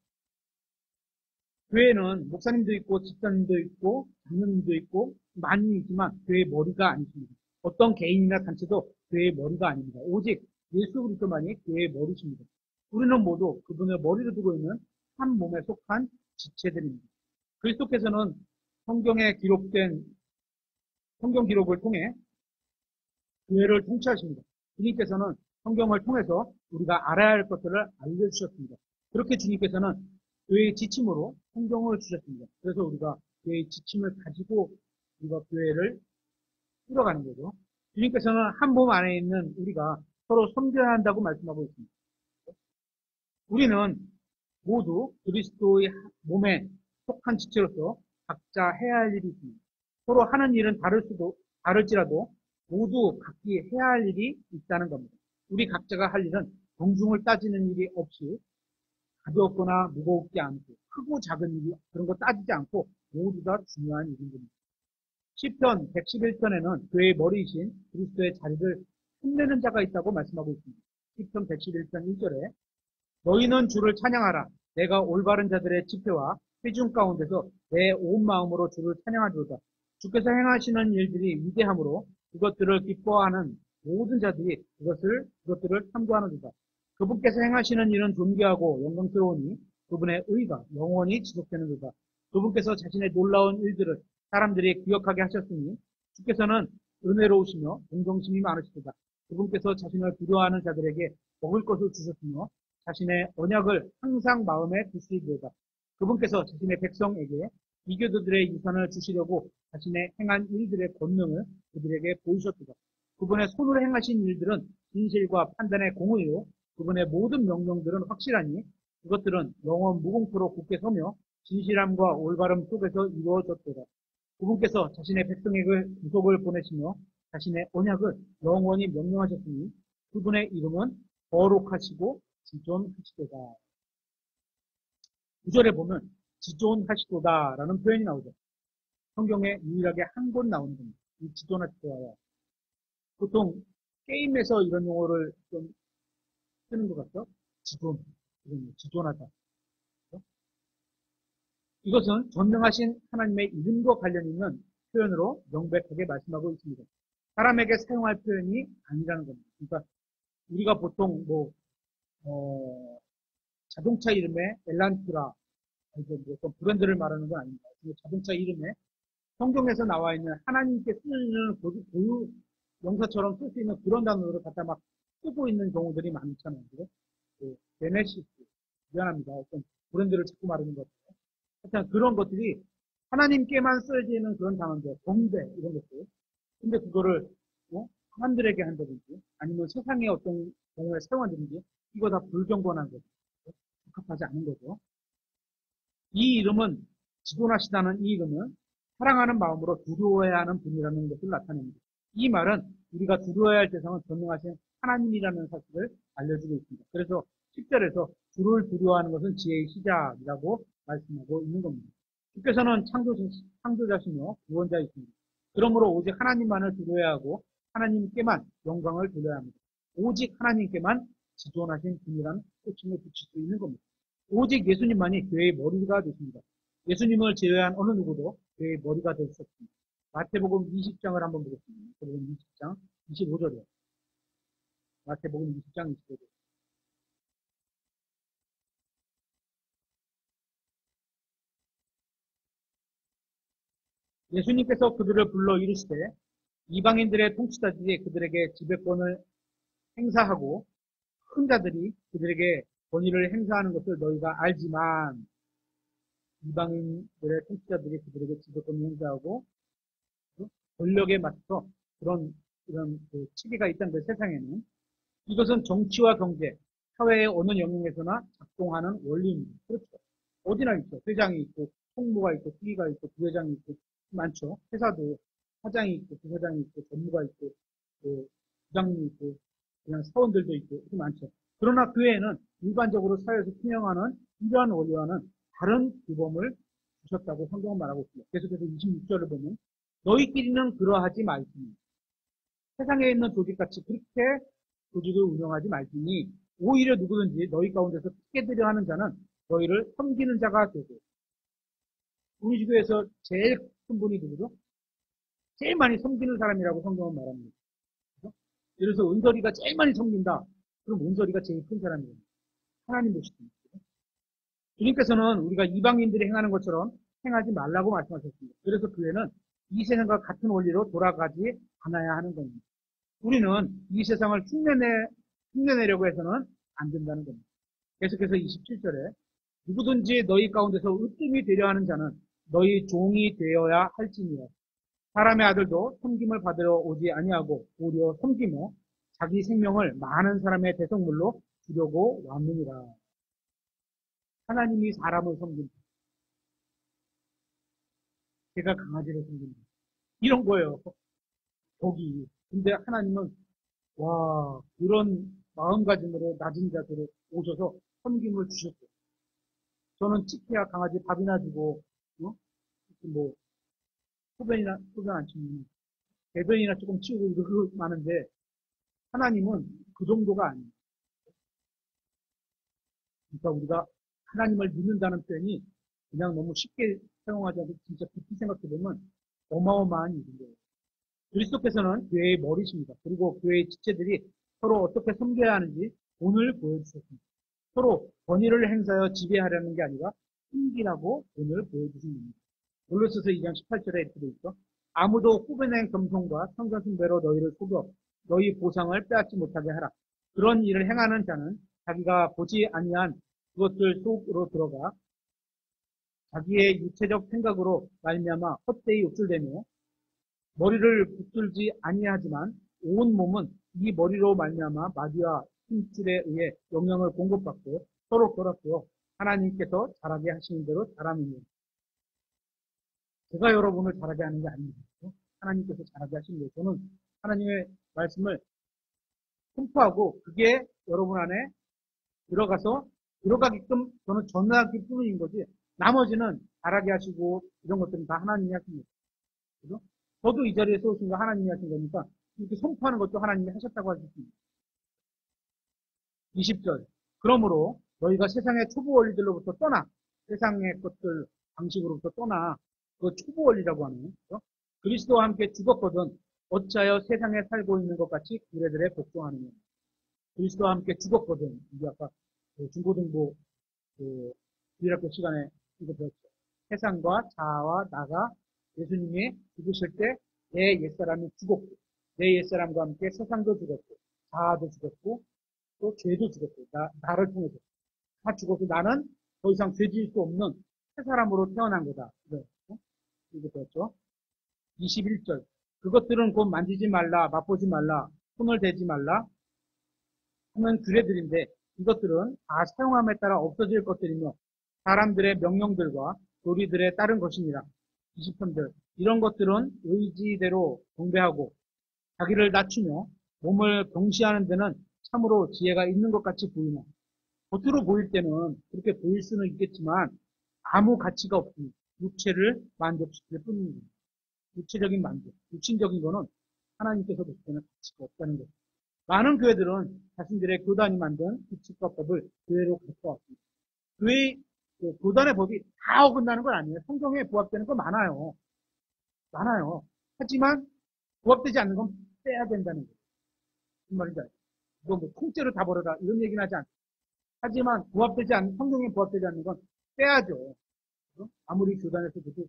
교회는 목사님도 있고 집사님도 있고 장로님도 있고 많이 있지만 교회의 머리가 아니십니다. 어떤 개인이나 단체도 교회의 머리가 아닙니다. 오직 예수 그리스도만이 교회의 머리십니다. 우리는 모두 그분의 머리를 두고 있는 한 몸에 속한 지체들입니다. 그리스도께서는 성경에 기록된 성경 기록을 통해 교회를 통치하십니다. 주님께서는 성경을 통해서 우리가 알아야 할 것들을 알려주셨습니다. 그렇게 주님께서는 교회의 지침으로 성경을 주셨습니다. 그래서 우리가 교회의 지침을 가지고 우리가 교회를 끌어가는 거죠. 주님께서는 한 몸 안에 있는 우리가 서로 섬겨야 한다고 말씀하고 있습니다. 우리는 모두 그리스도의 몸에 속한 지체로서 각자 해야 할 일이 있습니다. 서로 하는 일은 다를지라도 모두 각기 해야 할 일이 있다는 겁니다. 우리 각자가 할 일은 동중을 따지는 일이 없이 가볍거나 무겁지 않고 크고 작은 일이 그런 거 따지지 않고 모두 다 중요한 일인 겁니다. 시편 111편에는 교회의 머리이신 그리스도의 자리를 흉내는 자가 있다고 말씀하고 있습니다. 시편 111편 1절에 너희는 주를 찬양하라. 내가 올바른 자들의 집회와 회중 가운데서 내 온 마음으로 주를 찬양하리로다. 주께서 행하시는 일들이 위대함으로 그것들을 기뻐하는 모든 자들이 그것들을 탐구하는도다. 그분께서 행하시는 일은 존귀하고 영광스러우니 그분의 의가 영원히 지속되는도다. 그분께서 자신의 놀라운 일들을 사람들이 기억하게 하셨으니 주께서는 은혜로우시며 동정심이 많으시도다. 그분께서 자신을 두려워하는 자들에게 먹을 것을 주셨으며 자신의 언약을 항상 마음에 두시리로다. 그분께서 자신의 백성에게 이교도들의 유산을 주시려고 자신의 행한 일들의 권능을 그들에게 보이셨도다. 그분의 손으로 행하신 일들은 진실과 판단의 공의요 그분의 모든 명령들은 확실하니 그것들은 영원 무공포로 굳게 서며 진실함과 올바름 속에서 이루어졌도다. 그분께서 자신의 백성에게 구속을 보내시며 자신의 언약을 영원히 명령하셨으니 그분의 이름은 거룩하시고 지존하시도다. 9절에 보면 지존하시도다라는 표현이 나오죠. 성경에 유일하게 한 곳 나오는 겁니다. 이 지존하시도다야. 보통 게임에서 이런 용어를 좀 쓰는 것 같죠? 지존하다. 이것은 전능하신 하나님의 이름과 관련 있는 표현으로 명백하게 말씀하고 있습니다. 사람에게 사용할 표현이 아니라는 겁니다. 그러니까 우리가 보통 자동차 이름에 엘란트라, 어떤 브랜드를 말하는 건 아닙니다. 자동차 이름에 성경에서 나와 있는 하나님께 쓰는 고유 명사처럼 쓸 수 있는 그런 단어를 갖다 막 쓰고 있는 경우들이 많잖아요. 베네시스, 미안합니다. 어떤 브랜드를 자꾸 말하는 것 같아요. 하여튼 그런 것들이 하나님께만 쓰여지는 그런 단어인데, 경배, 이런 것들. 근데 그거를 사람들에게 한다든지, 아니면 세상에 어떤 경우에 사용한다든지, 이거 다 불경건한 거죠. 적합하지 않은 거죠. 이 이름은, 지존하시다는 이 이름은 사랑하는 마음으로 두려워해야 하는 분이라는 것을 나타냅니다. 이 말은 우리가 두려워해야 할 대상은 전능하신 하나님이라는 사실을 알려주고 있습니다. 그래서 10절에서 주를 두려워하는 것은 지혜의 시작이라고 말씀하고 있는 겁니다. 주께서는 창조자시며 구원자이십니다. 그러므로 오직 하나님만을 두려워해야 하고 하나님께만 영광을 돌려야 합니다. 오직 하나님께만 지존하신 분이라는 호칭을 붙일 수 있는 겁니다. 오직 예수님만이 교회의 머리가 되십니다. 예수님을 제외한 어느 누구도 교회의 머리가 될 수 없습니다. 마태복음 20장을 한번 보겠습니다. 마태복음 20장 25절이요. 마태복음 20장 25절. 예수님께서 그들을 불러 이르시되 이방인들의 통치자들이 그들에게 지배권을 행사하고 큰 자들이 그들에게 권위를 행사하는 것을 너희가 알지만 이방인들의 통치자들이 그들에게 지배권을 행사하고 권력에 맞서 이런 체계가 있다는 그 세상에는 이것은 정치와 경제, 사회의 어느 영역에서나 작동하는 원리입니다. 그렇죠. 어디나 있죠. 회장이 있고, 총무가 있고, 수기가 있고, 부회장이 있고, 많죠. 회사도 사장이 있고, 부사장이 있고, 전무가 있고, 부장님이 있고, 그냥 사원들도 있고, 이렇게 많죠. 그러나 교회에는 일반적으로 사회에서 투영하는 이러한 원리와는 다른 규범을 주셨다고 성경은 말하고 있습니다. 계속해서 26절을 보면 너희끼리는 그러하지 말지니 세상에 있는 조직같이 그렇게 조직을 운영하지 말지니 오히려 누구든지 너희 가운데서 크게 되려 하는 자는 너희를 섬기는 자가 되고 우리 주교에서 제일 큰 분이 누구죠? 제일 많이 섬기는 사람이라고 성경은 말합니다. 그래서 은설이가 제일 많이 섬긴다. 그럼 은설이가 제일 큰 사람이에요. 하나님 보시습니다. 주님께서는 우리가 이방인들이 행하는 것처럼 행하지 말라고 말씀하셨습니다. 그래서 교회는 이 세상과 같은 원리로 돌아가지 않아야 하는 겁니다. 우리는 이 세상을 흉내내려고 해서는 안 된다는 겁니다. 계속해서 27절에 누구든지 너희 가운데서 으뜸이 되려 하는 자는 너희 종이 되어야 할지니라. 사람의 아들도 섬김을 받으러 오지 아니하고 오히려 섬기며 자기 생명을 많은 사람의 대성물로 주려고 왔느니라. 하나님이 사람을 섬긴다. 제가 강아지를 섬긴다. 이런 거예요. 복이. 근데 하나님은 와 그런 마음가짐으로 낮은 자세로 오셔서 섬김을 주셨어요. 저는 치키야 강아지 밥이나 주고 뭐 소변 안 치우면 배변이나 조금 치우고 이러고 많은데 하나님은 그 정도가 아니에요. 그러니까 우리가 하나님을 믿는다는 표현이 그냥 너무 쉽게 사용하지 않고 진짜 깊이 생각해보면 어마어마한 일이에요. 그리스도께서는 교회의 머리십니다. 그리고 교회의 지체들이 서로 어떻게 섬겨야 하는지 오늘 보여주셨습니다. 서로 권위를 행사하여 지배하려는 게 아니라 섬기라고 오늘 보여주신 겁니다. 골로새서 2장 18절에 이렇게 되어 있죠. 아무도 후배행 겸손과 성전숭배로 너희를 속여 너희 보상을 빼앗지 못하게 하라. 그런 일을 행하는 자는 자기가 보지 아니한 그것들 속으로 들어가 자기의 육체적 생각으로 말미암아 헛되이 욕설되며 머리를 붙들지 아니하지만 온 몸은 이 머리로 말미암아 마귀와 힘줄에 의해 영향을 공급받고 서로 결합되어 하나님께서 잘하게 하시는 대로 자라느니라. 제가 여러분을 잘하게 하는 게 아닙니다. 하나님께서 잘하게 하시는 거예요. 저는 하나님의 말씀을 선포하고 그게 여러분 안에 들어가게끔 저는 전하기 뿐인 거지 나머지는 잘하게 하시고 이런 것들은 다 하나님이 하신 거예요. 그죠? 저도 이 자리에 서오신 거 하나님이 하신 거니까 이렇게 선포하는 것도 하나님이 하셨다고 하셨습니다. 20절. 그러므로 너희가 세상의 초보 원리들로부터 떠나 세상의 것들 방식으로부터 떠나 그 초보 원리라고 하는 거죠. 그리스도와 함께 죽었거든 어찌하여 세상에 살고 있는 것 같이 규례들에 복종하느냐. 그리스도와 함께 죽었거든. 이게 아까 중고등부 주일학교 시간에 이거 배웠죠. 세상과 자아와 나가 예수님이 죽으실 때 내 옛사람이 죽었고 내 옛사람과 함께 세상도 죽었고 자아도 죽었고 또 죄도 죽었고 나를 통해서 다 죽어서 나는 더 이상 죄 지을 수 없는 새 사람으로 태어난 거다. 이거 배웠죠. 21절. 그것들은 곧 만지지 말라, 맛보지 말라, 손을 대지 말라 하는 규례들인데 이것들은 다 사용함에 따라 없어질 것들이며 사람들의 명령들과 교리들에 따른 것이니라. 23절. 이런 것들은 의지대로 경배하고 자기를 낮추며 몸을 경시하는 데는 참으로 지혜가 있는 것 같이 보이나. 겉으로 보일 때는 그렇게 보일 수는 있겠지만 아무 가치가 없습니다. 육체를 만족시킬 뿐입니다. 육체적인 만족, 육신적인 거는 하나님께서 보실 때는 가치가 없다는 거죠. 많은 교회들은 자신들의 교단이 만든 규칙과 법을 교회로 갖고 왔습니다. 교회, 교단의 법이 다 어긋나는 건 아니에요. 성경에 부합되는 건 많아요. 많아요. 하지만 부합되지 않는 건 빼야 된다는 거예요. 무슨 말인지 알죠? 이거 뭐 통째로 다 버려라 이런 얘기는 하지 않죠. 하지만 성경에 부합되지 않는 건 빼야죠. 아무리 교단에서 그래도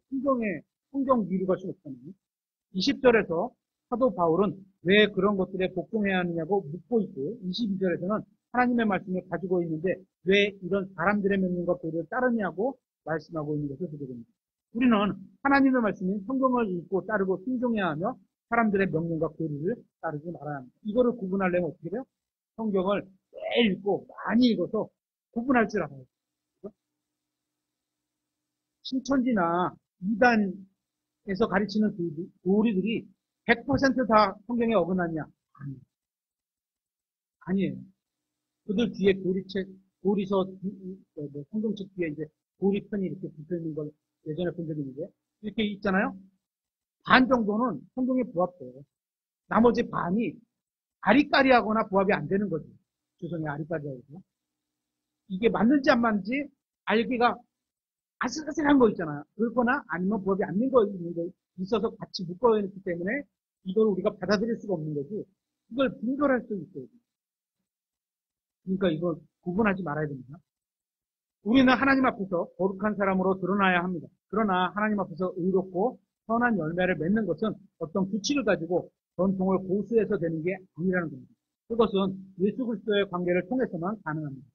성경 위로 갈 수는 없잖아요. 20절에서 사도 바울은 왜 그런 것들에 복종해야 하느냐고 묻고 있고 22절에서는 하나님의 말씀을 가지고 있는데 왜 이런 사람들의 명령과 교리를 따르냐고 말씀하고 있는 것을 보게 됩니다. 우리는 하나님의 말씀인 성경을 읽고 따르고 순종해야 하며 사람들의 명령과 교리를 따르지 말아야 합니다. 이거를 구분하려면 어떻게 돼요? 성경을 매일 읽고 많이 읽어서 구분할 줄 알아요. 신천지나 이단에서 가르치는 교리들이 100%다 성경에 어긋나냐? 아니에요. 그들 뒤에 교리서, 성경책 뒤에 이제 교리편이 이렇게 붙어 있는 걸 예전에 본 적이 있는데, 이렇게 있잖아요? 반 정도는 성경에 부합돼요. 나머지 반이 아리까리하거나 부합이 안 되는 거죠. 조선의 아리까리하고. 이게 맞는지 안 맞는지 알기가 아슬아슬한 거 있잖아요. 그렇거나 아니면 부합이 안 되는 거 있는 거 있어서 같이 묶어 있기 때문에 이걸 우리가 받아들일 수가 없는 거지. 이걸 분별할 수 있어요. 그러니까 이걸 구분하지 말아야 됩니다. 우리는 하나님 앞에서 거룩한 사람으로 드러나야 합니다. 그러나 하나님 앞에서 의롭고 선한 열매를 맺는 것은 어떤 규칙을 가지고 전통을 고수해서 되는 게 아니라는 겁니다. 그것은 예수 그리스도의 관계를 통해서만 가능합니다.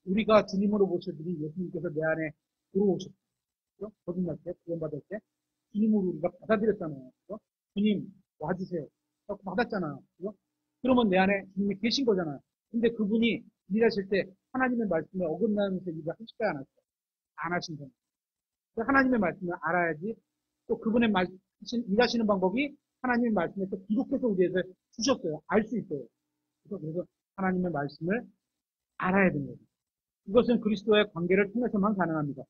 우리가 주님으로 모셔드린 예수님께서 내 안에 들어오셨고 그죠? 거듭날 때, 구원받을 때, 주님을 우리가 받아들였잖아요. 그죠? 주님, 와주세요. 받았잖아요. 그죠? 그러면 내 안에 주님이 계신 거잖아요. 근데 그분이 일하실 때 하나님의 말씀에 어긋나면서 일을 하실까요, 안 하실까요? 안 하신 거예요. 하나님의 말씀을 알아야지 또 그분의 일하시는 방법이 하나님의 말씀에서 기록해서 우리에게 주셨어요. 알 수 있어요. 그래서 하나님의 말씀을 알아야 됩니다. 이것은 그리스도의 관계를 통해서만 가능합니다.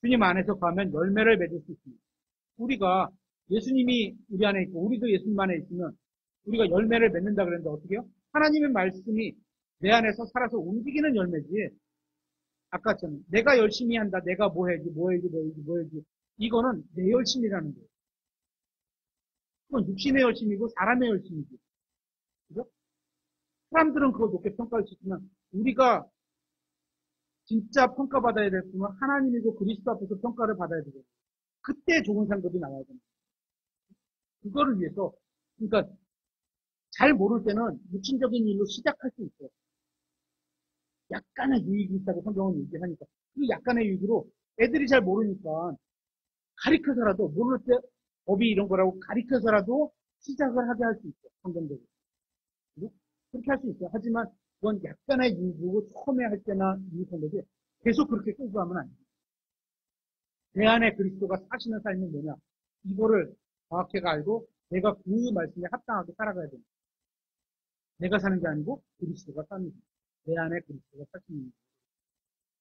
주님 안에서 가면 열매를 맺을 수 있습니다. 우리가 예수님이 우리 안에 있고 우리도 예수님 안에 있으면 우리가 열매를 맺는다 그랬는데 어떻게 해요? 하나님의 말씀이 내 안에서 살아서 움직이는 열매지. 아까 전에 내가 열심히 한다. 내가 뭐 해야지. 이거는 내 열심이라는 거예요. 그건 육신의 열심이고 사람의 열심이지. 그죠? 사람들은 그걸 높게 평가할 수 있지만 우리가 진짜 평가받아야 될 분은 하나님이고 그리스도 앞에서 평가를 받아야 되거든요. 그때 좋은 상급이 나와야 됩니다. 그거를 위해서 그러니까 잘 모를 때는 육신적인 일로 시작할 수 있어요. 약간의 유익이 있다고 성경은 얘기하니까 그 약간의 유익으로 애들이 잘 모르니까 가르쳐서라도 모를 때 법이 이런 거라고 가르쳐서라도 시작을 하게 할 수 있어요. 성경적으로. 그렇게 할 수 있어요. 하지만 그건 약간의 유익으로 처음에 할 때나 유익한 거지 계속 그렇게 끌고 가면 안 돼요. 내 안에 그리스도가 사시는 삶이 뭐냐 이거를 정확하게 알고 내가 그 말씀에 합당하게 살아가야 됩니다. 내가 사는 게 아니고 그리스도가 사는 거예요. 내 안에 그리스도가 사시는 거예요.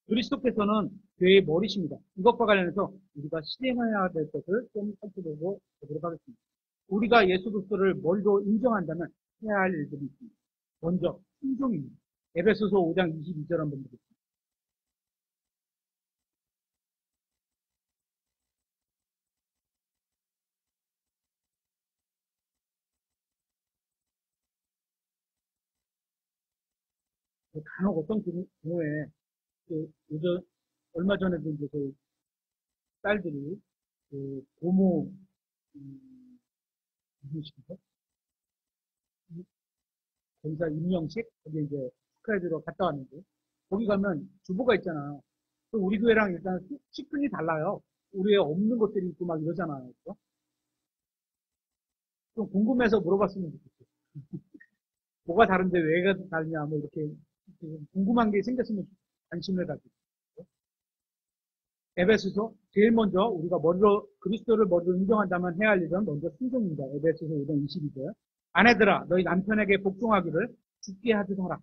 그리스도께서는 교회의 머리십니다. 이것과 관련해서 우리가 실행해야 될 것을 좀 살펴보고 보도록 하겠습니다. 우리가 예수 그리스도를 머리로 인정한다면 해야 할 일들이 있습니다. 먼저 순종입니다. 에베소서 5장 22절 한번 보겠습니다. 간혹 어떤 경우에 요즘 얼마 전에도 이제 그 딸들이 그 고모 무슨 식이죠? 거기서 임명식 거기 이제 축하해주러 갔다 왔는데 거기 가면 주보가 있잖아. 우리 교회랑 일단 식분이 달라요. 우리에 없는 것들이 있고 막 이러잖아요. 그렇죠? 좀 궁금해서 물어봤으면 좋겠어요. 뭐가 다른데 왜가 다르냐 뭐 이렇게 궁금한 게 생겼으면 관심을 가지고. 에베소서 제일 먼저 우리가 먼저 그리스도를 먼저 인정한다면 해야 할 일은 먼저 순종입니다. 에베소서 5장 22절. 아내들아 너희 남편에게 복종하기를 죽게 하듯 하라.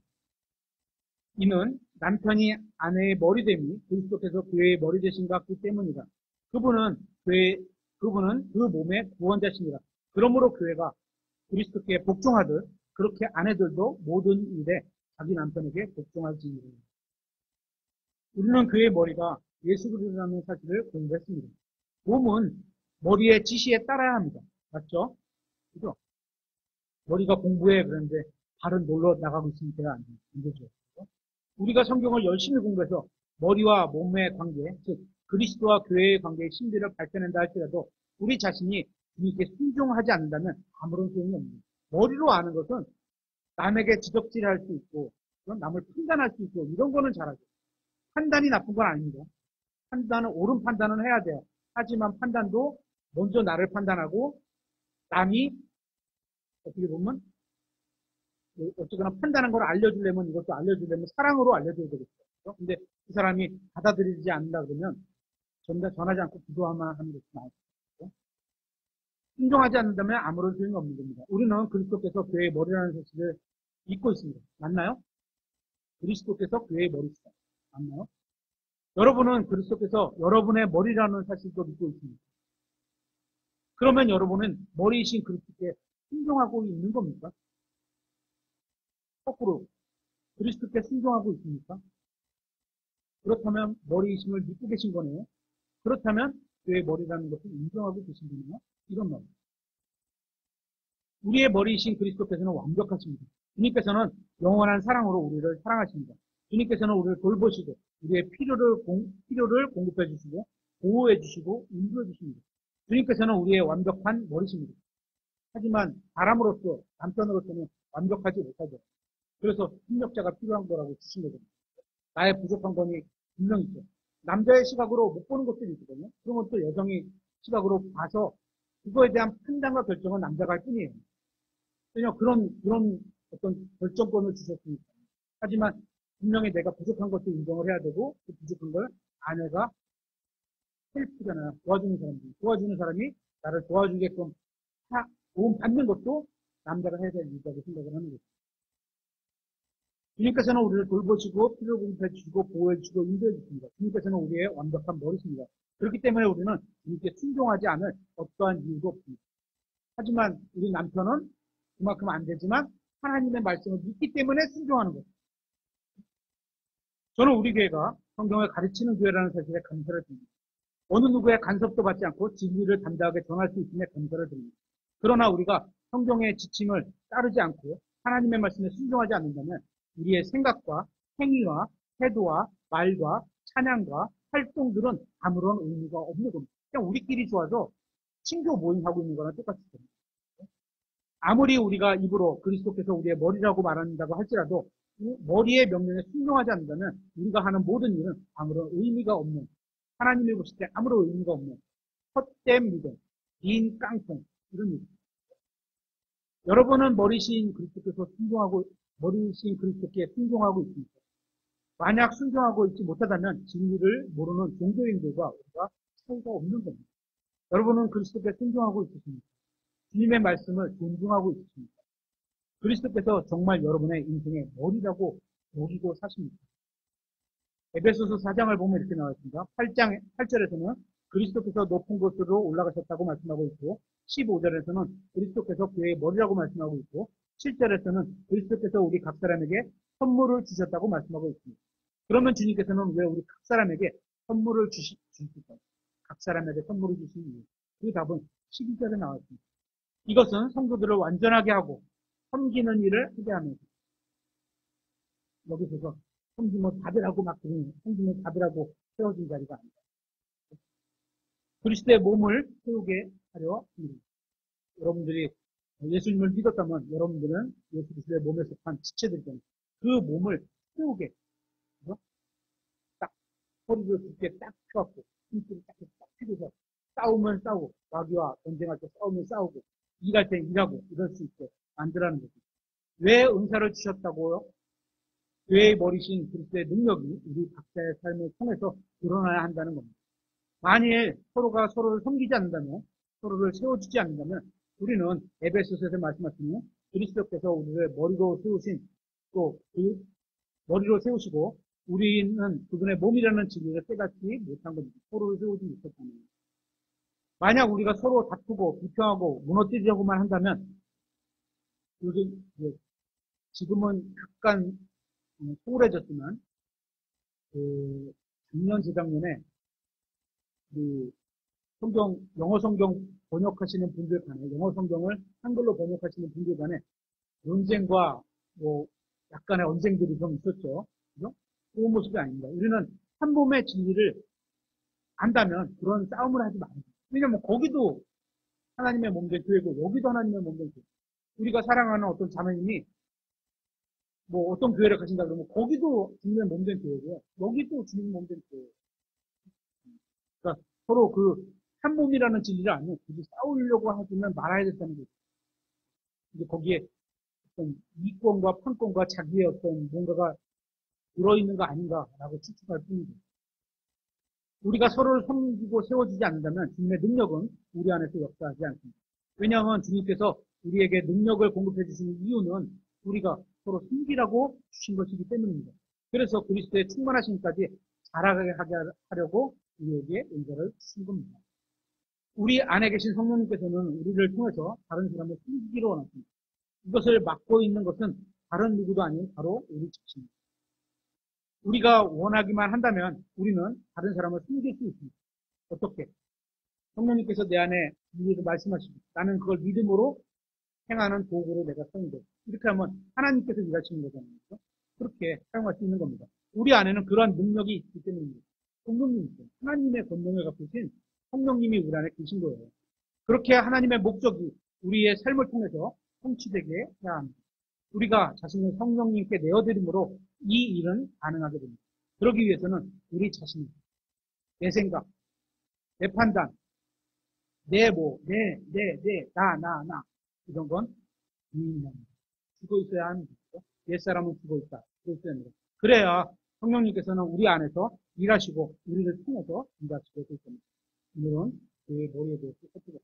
이는 남편이 아내의 머리됨이 그리스도께서 교회의 머리 되신 것 같기 때문이다. 그분은 그분은 그 몸의 구원자십니다. 그러므로 교회가 그리스도께 복종하듯 그렇게 아내들도 모든 일에 자기 남편에게 복종할지니라. 우리는 그의 머리가 예수 그리스도라는 사실을 공부했습니다. 몸은 머리의 지시에 따라야 합니다. 맞죠? 그죠? 머리가 공부해 그런데 발은 놀러 나가고 있으면 돼야 안 되죠. 우리가 성경을 열심히 공부해서 머리와 몸의 관계, 즉 그리스도와 교회의 관계의 신비를 밝혀낸다 할지라도 우리 자신이 주님께 순종하지 않는다면 아무런 소용이 없습니다. 머리로 아는 것은 남에게 지적질할 수 있고 남을 판단할 수 있고 이런 거는 잘하죠. 판단이 나쁜 건 아닙니다. 판단은 옳은 판단은 해야 돼요. 하지만 판단도 먼저 나를 판단하고 남이 어떻게 보면 어쨌거나 판단한 걸 알려주려면 이것도 알려주려면 사랑으로 알려줘야 되겠죠. 근데 그 사람이 받아들이지 않는다 그러면 전하지 않고 기도하면 하는 것이 나아요. 순종하지 않는다면 아무런 소용이 없는 겁니다. 우리는 그리스도께서 교회의 머리라는 사실을 믿고 있습니다. 맞나요? 그리스도께서 교회의 머리시다. 맞나요? 여러분은 그리스도께서 여러분의 머리라는 사실도 믿고 있습니다. 그러면 여러분은 머리이신 그리스도께 순종하고 있는 겁니까? 거꾸로 그리스도께 순종하고 있습니까? 그렇다면 머리이심을 믿고 계신 거네요. 그렇다면 교회의 머리라는 것을 인정하고 계신 거네요. 이런 말입니다. 우리의 머리이신 그리스도께서는 완벽하십니다. 주님께서는 영원한 사랑으로 우리를 사랑하십니다. 주님께서는 우리를 돌보시고 우리의 필요를 공급해 주시고 보호해 주시고 인도해 주십니다. 주님께서는 우리의 완벽한 머리십니다. 하지만 사람으로서 남편으로서는 완벽하지 못하죠. 그래서 협력자가 필요한 거라고 주신 거죠. 나의 부족한 건이 분명히 있죠. 남자의 시각으로 못 보는 것들이 있거든요. 그런 것도 여성의 시각으로 봐서 그거에 대한 판단과 결정은 남자가 할 뿐이에요. 전혀 그런 어떤 결정권을 주셨으니까. 하지만 분명히 내가 부족한 것도 인정을 해야 되고 그 부족한 걸 아내가 헬프잖아요. 도와주는 사람이 나를 도와주게끔 도움 받는 것도 남자가 해야 될 일이라고 생각을 하는 거죠. 주님께서는 우리를 돌보시고 필요를 공급해 주시고 보호해 주시고 인도해 주십니다. 주님께서는 우리의 완벽한 머리십니다. 그렇기 때문에 우리는 주님께 순종하지 않을 어떠한 이유도 없습니다. 하지만 우리 남편은 그만큼 안 되지만 하나님의 말씀을 믿기 때문에 순종하는 거죠. 저는 우리 교회가 성경을 가르치는 교회라는 사실에 감사를 드립니다. 어느 누구의 간섭도 받지 않고 진리를 담대하게 전할 수 있음에 감사를 드립니다. 그러나 우리가 성경의 지침을 따르지 않고 하나님의 말씀에 순종하지 않는다면 우리의 생각과 행위와 태도와 말과 찬양과 활동들은 아무런 의미가 없는 겁니다. 그냥 우리끼리 좋아서 친교 모임하고 있는 거랑 똑같이 됩니다. 아무리 우리가 입으로 그리스도께서 우리의 머리라고 말한다고 할지라도 머리의 명령에 순종하지 않는다면 우리가 하는 모든 일은 아무런 의미가 없는, 하나님이 보실 때 아무런 의미가 없는 헛된 믿음, 빈 깡통, 이런 일. 여러분은 머리신 그리스도께 순종하고 있습니다. 만약 순종하고 있지 못하다면 진리를 모르는 종교인들과 우리가 차이가 없는 겁니다. 여러분은 그리스도께 순종하고 있으십니까? 주님의 말씀을 존중하고 있으십니까? 그리스도께서 정말 여러분의 인생의 머리라고 여기고 사십니까? 에베소서 4장을 보면 이렇게 나와 있습니다. 8절에서는 그리스도께서 높은 곳으로 올라가셨다고 말씀하고 있고 15절에서는 그리스도께서 교회의 머리라고 말씀하고 있고 7절에서는 그리스도께서 우리 각 사람에게 선물을 주셨다고 말씀하고 있습니다. 그러면 주님께서는 왜 우리 각 사람에게 선물을 주실까요? 각 사람에게 선물을 주신 이유. 그 답은 12절에 나와 있습니다. 이것은 성도들을 완전하게 하고 섬기는 일을 하게 하면서 여기서 섬기면 받으라고 막 그러는 섬기면 받으라고 세워진 자리가 아니다. 그리스도의 몸을 세우게 하려 합니다. 여러분들이 예수님을 믿었다면 여러분들은 예수 그리스도의 몸에 속한 지체들이잖아요. 그 몸을 세우게 딱 허리를 굳게 딱 펴갖고 힘줄을 딱 펴서 싸우면 싸우고 마귀와 전쟁할 때 싸우면 싸우고 일할 때 일하고 이럴 수 있게 만들라는 거죠. 왜 은사를 주셨다고요? 교회의 머리신 그리스도의 능력이 우리 각자의 삶을 통해서 드러나야 한다는 겁니다. 만일 서로가 서로를 섬기지 않는다면, 서로를 세워주지 않는다면, 우리는 에베소서에서 말씀하시는 그리스도께서 우리를 머리로 세우신 또 그 머리로 세우시고 우리는 그분의 몸이라는 진리를 깨닫지 못한 겁니다. 서로를 세우지 못했다는 겁니다. 만약 우리가 서로 다투고 비평하고 무너뜨리려고만 한다면 요즘 지금은 약간 소홀해졌지만 작년 재작년에 그 영어 성경 번역하시는 분들 간에 영어 성경을 한글로 번역하시는 분들 간에 논쟁과 뭐 약간의 언쟁들이 좀 있었죠. 그죠? 그런 모습이 아닙니다. 우리는 한 몸의 진리를 안다면 그런 싸움을 하지 말아요. 왜냐면 거기도 하나님의 몸된 교회고 여기도 하나님의 몸된 교회. 우리가 사랑하는 어떤 자매님이 뭐 어떤 교회를 가신다 그러면 거기도 주님의 몸된 교회고요. 여기도 주님의 몸된 교회예요. 그러니까 서로 그 한 몸이라는 진리를 알면 굳이 싸우려고 하지는 말아야 된다는 거죠. 이제 거기에 어떤 이권과 판권과 자기의 어떤 뭔가가 들어있는 거 아닌가라고 추측할 뿐이죠. 우리가 서로를 섬기고 세워주지 않는다면 주님의 능력은 우리 안에서 역사하지 않습니다. 왜냐하면 주님께서 우리에게 능력을 공급해 주시는 이유는 우리가 서로 섬기라고 주신 것이기 때문입니다. 그래서 그리스도의 충만하심까지 자라게 하려고 우리에게 은혜를 주신 겁니다. 우리 안에 계신 성령님께서는 우리를 통해서 다른 사람을 섬기기를 원하십니다. 이것을 막고 있는 것은 다른 누구도 아닌 바로 우리 자신입니다. 우리가 원하기만 한다면 우리는 다른 사람을 섬길 수 있습니다. 어떻게? 성령님께서 내 안에 진리를 말씀하시고 나는 그걸 믿음으로 행하는 도구로 내가 쓰는데 이렇게 하면 하나님께서 일하시는 거잖아요. 그렇게 사용할 수 있는 겁니다. 우리 안에는 그러한 능력이 있기 때문입니다. 성령님이죠. 하나님의 권능을 갖고 계신 성령님이 우리 안에 계신 거예요. 그렇게 하나님의 목적이 우리의 삶을 통해서 성취되게 해야 합니다. 우리가 자신을 성령님께 내어드림으로 이 일은 가능하게 됩니다. 그러기 위해서는 우리 자신이 내 생각, 내 판단, 나. 이런 건 비인간입니다. 죽어 있어야 하는 것이죠. 옛사람은 죽어 있다. 죽어 있어야 합니다. 그래야 성령님께서는 우리 안에서 일하시고 우리를 통해서 일하시게 될 겁니다. 오늘은 그 머리에 대해서 살펴봤습니다.